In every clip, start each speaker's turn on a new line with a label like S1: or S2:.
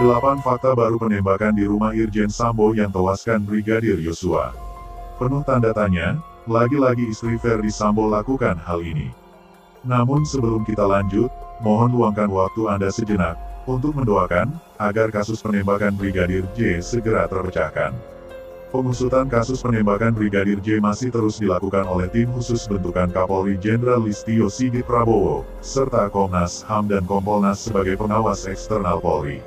S1: 8 fakta baru penembakan di rumah Irjen Sambo yang tewaskan Brigadir Yosua. Penuh tanda tanya, lagi-lagi istri Ferdi Sambo lakukan hal ini. Namun sebelum kita lanjut, mohon luangkan waktu Anda sejenak, untuk mendoakan, agar kasus penembakan Brigadir J segera terpecahkan. Pengusutan kasus penembakan Brigadir J masih terus dilakukan oleh tim khusus bentukan Kapolri Jenderal Listio Sigit Prabowo, serta Komnas HAM dan Kompolnas sebagai pengawas eksternal Polri.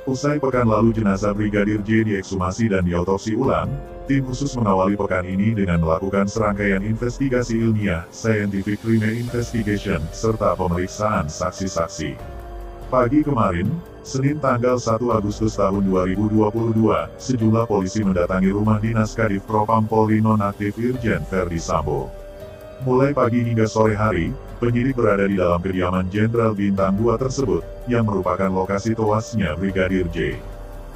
S1: Usai pekan lalu jenazah Brigadir J diekshumasi dan diautopsi ulang, tim khusus mengawali pekan ini dengan melakukan serangkaian investigasi ilmiah, scientific crime investigation, serta pemeriksaan saksi-saksi. Pagi kemarin, Senin tanggal 1 Agustus tahun 2022, sejumlah polisi mendatangi rumah dinas Kadif Propam Polri nonaktif Irjen Ferdi Sambo. Mulai pagi hingga sore hari, penyidik berada di dalam kediaman Jenderal Bintang 2 tersebut, yang merupakan lokasi tewasnya Brigadir J.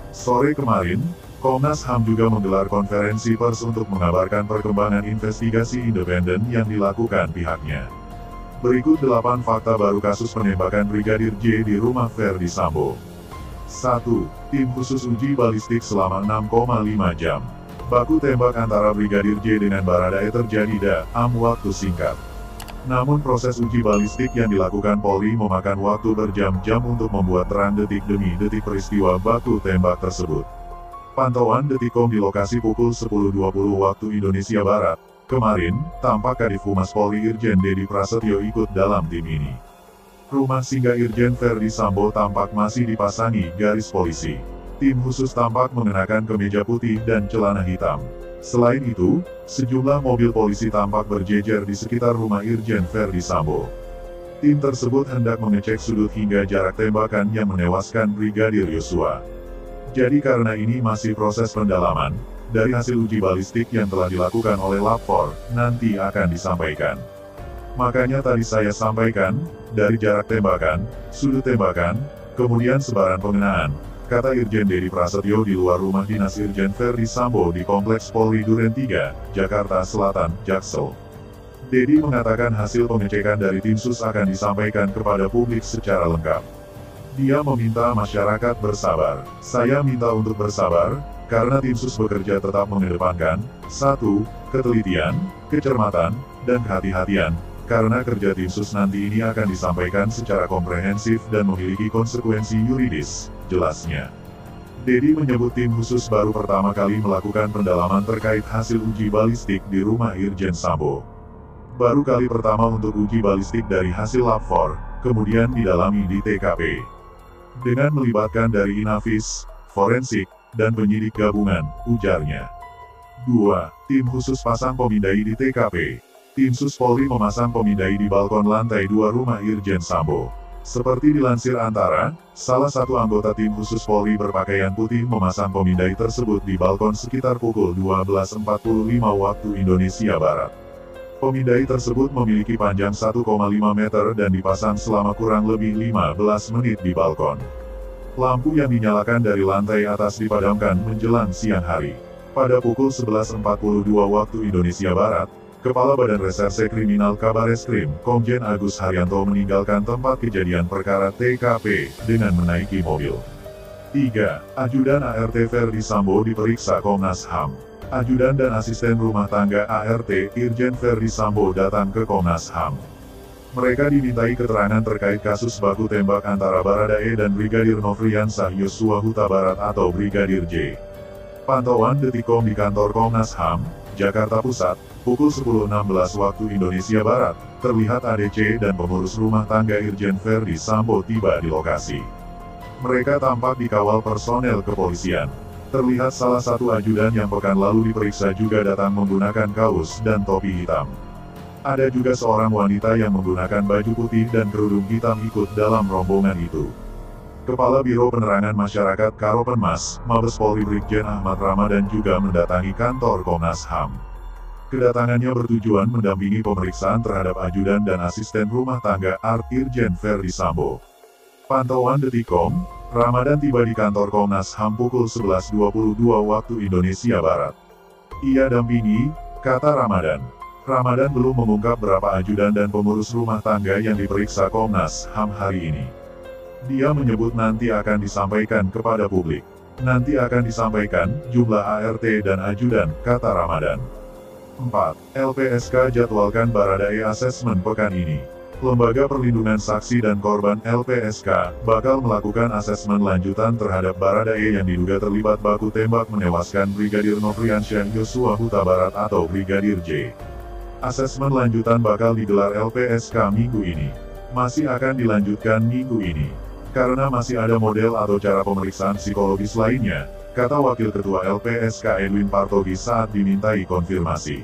S1: Sore kemarin, Komnas HAM juga menggelar konferensi pers untuk mengabarkan perkembangan investigasi independen yang dilakukan pihaknya. Berikut 8 fakta baru kasus penembakan Brigadir J di rumah Ferdi Sambo. 1. Tim khusus uji balistik selama 6,5 jam. Baku tembak antara Brigadir J dengan Baradae terjadi dalam waktu singkat. Namun proses uji balistik yang dilakukan Polri memakan waktu berjam-jam untuk membuat terang detik demi detik peristiwa baku tembak tersebut. Pantauan Detikcom di lokasi pukul 10.20 waktu Indonesia Barat. Kemarin, tampak Kadif Humas Polri Irjen Dedi Prasetyo ikut dalam tim ini. Rumah singgah Irjen Ferdi Sambo tampak masih dipasangi garis polisi. Tim khusus tampak mengenakan kemeja putih dan celana hitam. Selain itu, sejumlah mobil polisi tampak berjejer di sekitar rumah Irjen Ferdi Sambo. Tim tersebut hendak mengecek sudut hingga jarak tembakan yang menewaskan Brigadir Yosua. Jadi karena ini masih proses pendalaman, dari hasil uji balistik yang telah dilakukan oleh Lab-4, nanti akan disampaikan. Makanya tadi saya sampaikan, dari jarak tembakan, sudut tembakan, kemudian sebaran pengenaan, kata Irjen Dedi Prasetyo di luar rumah dinas Irjen Ferdi Sambo di Kompleks Polri Duren 3, Jakarta Selatan, Jaksel. Dedi mengatakan hasil pengecekan dari tim sus akan disampaikan kepada publik secara lengkap. Dia meminta masyarakat bersabar. Saya minta untuk bersabar, karena tim sus bekerja tetap mengedepankan 1. Ketelitian, kecermatan, dan kehati-hatian, karena kerja tim sus nanti ini akan disampaikan secara komprehensif dan memiliki konsekuensi yuridis, jelasnya. Dedi menyebut tim khusus baru pertama kali melakukan pendalaman terkait hasil uji balistik di rumah Irjen Sambo. Baru kali pertama untuk uji balistik dari hasil Lab-4, kemudian didalami di TKP. Dengan melibatkan dari Inavis, forensik, dan penyidik gabungan, ujarnya. 2. Tim khusus pasang pemindai di TKP. Tim sus Polri memasang pemindai di balkon lantai 2 rumah Irjen Sambo. Seperti dilansir Antara, salah satu anggota tim khusus Polri berpakaian putih memasang pemindai tersebut di balkon sekitar pukul 12.45 waktu Indonesia Barat. Pemindai tersebut memiliki panjang 1,5 meter dan dipasang selama kurang lebih 15 menit di balkon. Lampu yang dinyalakan dari lantai atas dipadamkan menjelang siang hari. Pada pukul 11.42 waktu Indonesia Barat, Kepala Badan Reserse Kriminal Kabareskrim, Komjen Agus Haryanto meninggalkan tempat kejadian perkara TKP dengan menaiki mobil. 3. Ajudan ART Ferdi Sambo diperiksa Komnas HAM. Ajudan dan asisten rumah tangga ART, Irjen Ferdi Sambo datang ke Komnas HAM. Mereka dimintai keterangan terkait kasus baku tembak antara Baradae dan Brigadir Nofriansah Yosua Huta Barat atau Brigadir J. Pantauan Detikcom di kantor Komnas HAM, Jakarta Pusat, pukul 10.16 waktu Indonesia Barat, terlihat ADC dan pengurus rumah tangga Irjen Ferdi Sambo tiba di lokasi. Mereka tampak dikawal personel kepolisian. Terlihat salah satu ajudan yang pekan lalu diperiksa juga datang menggunakan kaos dan topi hitam. Ada juga seorang wanita yang menggunakan baju putih dan kerudung hitam ikut dalam rombongan itu. Kepala Biro Penerangan Masyarakat Karopenmas, Mabes Polri Brigjen Ahmad Ramadan juga mendatangi kantor Komnas HAM. Kedatangannya bertujuan mendampingi pemeriksaan terhadap ajudan dan asisten rumah tangga ART Irjen Ferdi Sambo. Pantauan Detikcom, Ramadan tiba di kantor Komnas HAM pukul 11.22 waktu Indonesia Barat. Ia dampingi, kata Ramadan. Ramadan belum mengungkap berapa ajudan dan pengurus rumah tangga yang diperiksa Komnas HAM hari ini. Dia menyebut nanti akan disampaikan kepada publik. Nanti akan disampaikan jumlah ART dan ajudan, kata Ramadan. 4. LPSK jadwalkan Baradae asesmen pekan ini. Lembaga Perlindungan Saksi dan Korban LPSK bakal melakukan asesmen lanjutan terhadap Baradae yang diduga terlibat baku tembak menewaskan Brigadir Nofriansyah Yosua Huta Barat atau Brigadir J. Asesmen lanjutan bakal digelar LPSK minggu ini. Masih akan dilanjutkan minggu ini. Karena masih ada model atau cara pemeriksaan psikologis lainnya, kata Wakil Ketua LPSK Edwin Partogi saat dimintai konfirmasi.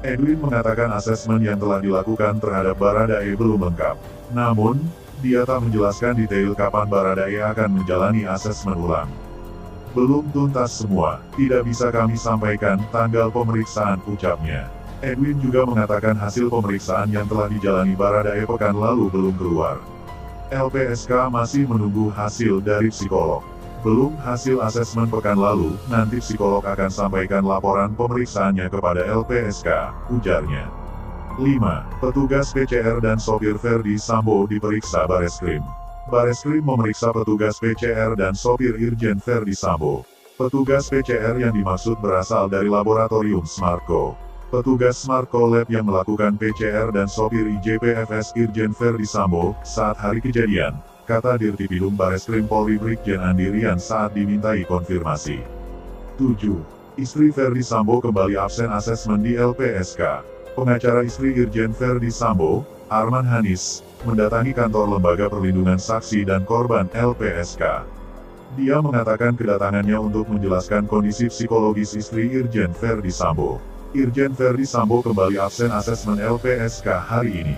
S1: Edwin mengatakan asesmen yang telah dilakukan terhadap Baradae belum lengkap. Namun, dia tak menjelaskan detail kapan Baradae akan menjalani asesmen ulang. Belum tuntas semua, tidak bisa kami sampaikan tanggal pemeriksaan, ucapnya. Edwin juga mengatakan hasil pemeriksaan yang telah dijalani Baradae pekan lalu belum keluar. LPSK masih menunggu hasil dari psikolog. Belum hasil asesmen pekan lalu, nanti psikolog akan sampaikan laporan pemeriksaannya kepada LPSK, ujarnya. 5. Petugas PCR dan sopir Ferdi Sambo diperiksa Bareskrim. Bareskrim memeriksa petugas PCR dan sopir Irjen Ferdi Sambo. Petugas PCR yang dimaksud berasal dari laboratorium Smartco. Petugas Smartco Lab yang melakukan PCR dan sopir IJPFS Irjen Ferdi Sambo saat hari kejadian, kata Dirtipidum Bareskrim Polri Brigjen Andi Rian saat dimintai konfirmasi. 7. Istri Ferdi Sambo kembali absen asesmen di LPSK. Pengacara istri Irjen Ferdi Sambo, Arman Hanis, mendatangi kantor Lembaga Perlindungan Saksi dan Korban LPSK. Dia mengatakan kedatangannya untuk menjelaskan kondisi psikologis istri Irjen Ferdi Sambo. Irjen Ferdi Sambo kembali absen asesmen LPSK hari ini.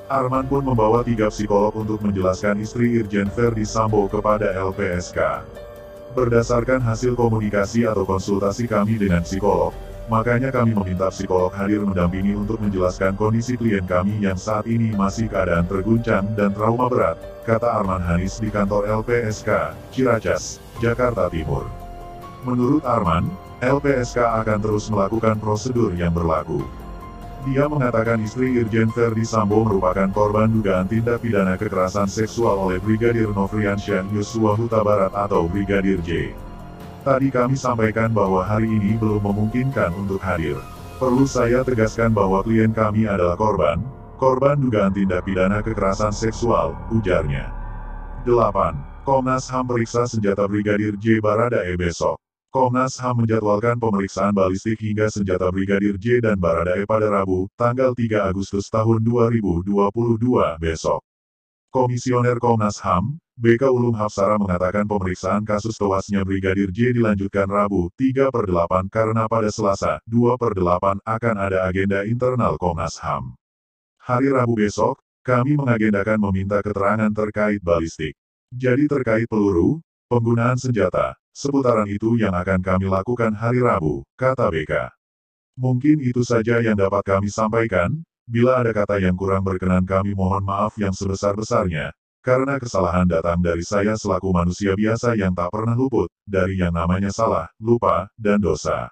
S1: Arman pun membawa 3 psikolog untuk menjelaskan istri Irjen Ferdi Sambo kepada LPSK. Berdasarkan hasil komunikasi atau konsultasi kami dengan psikolog, makanya kami meminta psikolog hadir mendampingi untuk menjelaskan kondisi klien kami yang saat ini masih keadaan terguncang dan trauma berat, kata Arman Hanis di kantor LPSK, Ciracas, Jakarta Timur. Menurut Arman, LPSK akan terus melakukan prosedur yang berlaku. Dia mengatakan istri Irjen Ferdi Sambo merupakan korban dugaan tindak pidana kekerasan seksual oleh Brigadir Nofriansyah Yosua Huta Barat atau Brigadir J. Tadi kami sampaikan bahwa hari ini belum memungkinkan untuk hadir. Perlu saya tegaskan bahwa klien kami adalah korban dugaan tindak pidana kekerasan seksual, ujarnya. 8. Komnas HAM periksa senjata Brigadir J Baradae besok. Komnas HAM menjadwalkan pemeriksaan balistik hingga senjata Brigadir J dan Baradae pada Rabu, tanggal 3 Agustus tahun 2022 besok. Komisioner Komnas HAM, BK Ulum Hapsara mengatakan pemeriksaan kasus tewasnya Brigadir J dilanjutkan Rabu, 3/8 karena pada Selasa, 2/8 akan ada agenda internal Komnas HAM. Hari Rabu besok, kami mengagendakan meminta keterangan terkait balistik. Jadi terkait peluru, penggunaan senjata, seputaran itu yang akan kami lakukan hari Rabu, kata BK. Mungkin itu saja yang dapat kami sampaikan, bila ada kata yang kurang berkenan kami mohon maaf yang sebesar-besarnya, karena kesalahan datang dari saya selaku manusia biasa yang tak pernah luput, dari yang namanya salah, lupa, dan dosa.